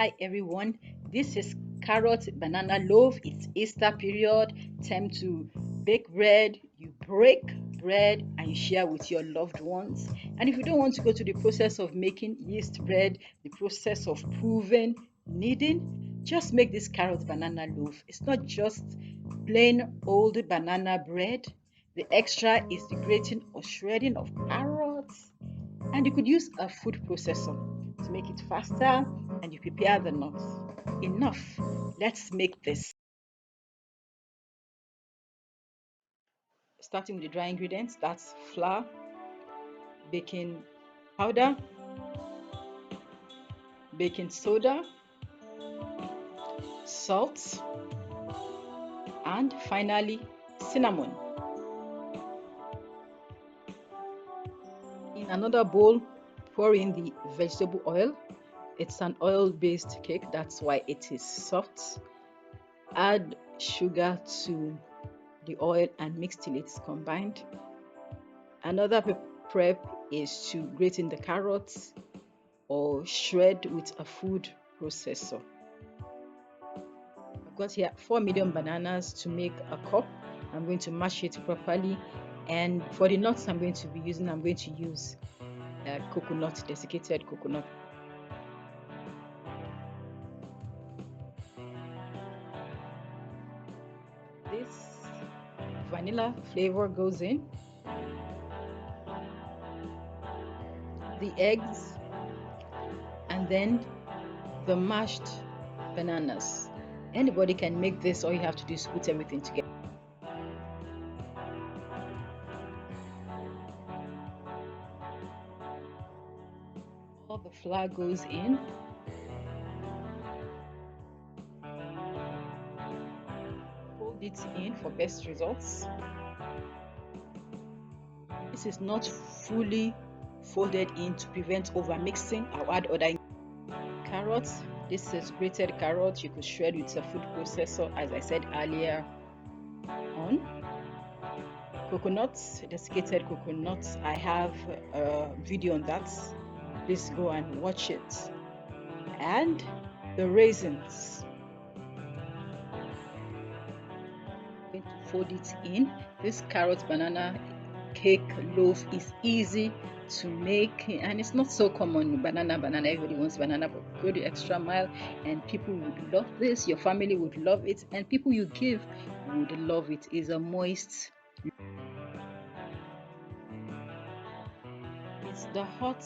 Hi everyone, this is carrot banana loaf. It's Easter period, time to bake bread. You break bread and you share with your loved ones. And if you don't want to go to the process of making yeast bread, the process of proving, kneading, just make this carrot banana loaf. It's not just plain old banana bread. The extra is the grating or shredding of carrots, and you could use a food processor to make it faster, and you prepare the nuts. Enough. Let's make this. Starting with the dry ingredients, that's flour, baking powder, baking soda, salt, and finally cinnamon. In another bowl, pour in the vegetable oil. It's an oil-based cake, that's why it is soft. Add sugar to the oil and mix till it's combined. Another prep is to grate in the carrots or shred with a food processor. I've got here 4 medium bananas to make a cup. I'm going to mash it properly, and for the nuts I'm going to use coconut, desiccated coconut. This vanilla flavor goes in, the eggs, and then the mashed bananas. Anybody can make this. All you have to do is put everything together. All the flour goes in. Fold it in for best results. This is not fully folded in to prevent over mixing. I'll add other carrots. This is grated carrot. You could shred with a food processor, as I said earlier on. Coconuts, desiccated coconuts. I have a video on that. Please go and watch it. And the raisins. I'm going to fold it in. This carrot banana cake loaf is easy to make, and it's not so common. Banana, everybody wants banana, but go the extra mile and people would love this. Your family would love it, and people you give would love it. It's a moist. It's the hot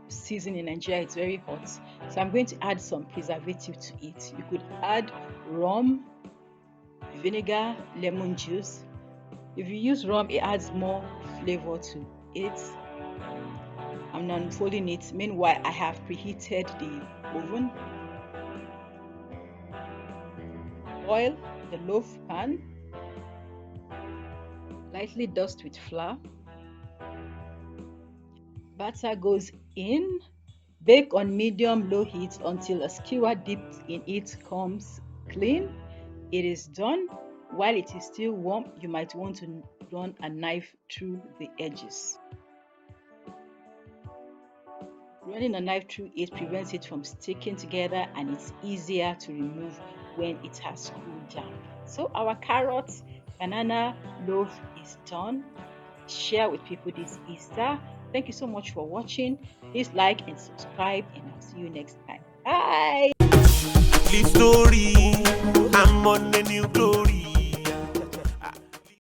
season in Nigeria. It's very hot, so I'm going to add some preservative to it. You could add rum, vinegar, lemon juice. If you use rum, it adds more flavor to it. I'm unfolding it. Meanwhile, I have preheated the oven. Oil the loaf pan. Lightly dust with flour. Batter goes in. Bake on medium-low heat until a skewer dipped in it comes clean. It is done. While it is still warm, you might want to run a knife through the edges. Running a knife through it prevents it from sticking together, and it's easier to remove when it has cooled down. So our carrot banana loaf is done. Share with people this Easter. Thank you so much for watching. Please like and subscribe, and I'll see you next time. Bye.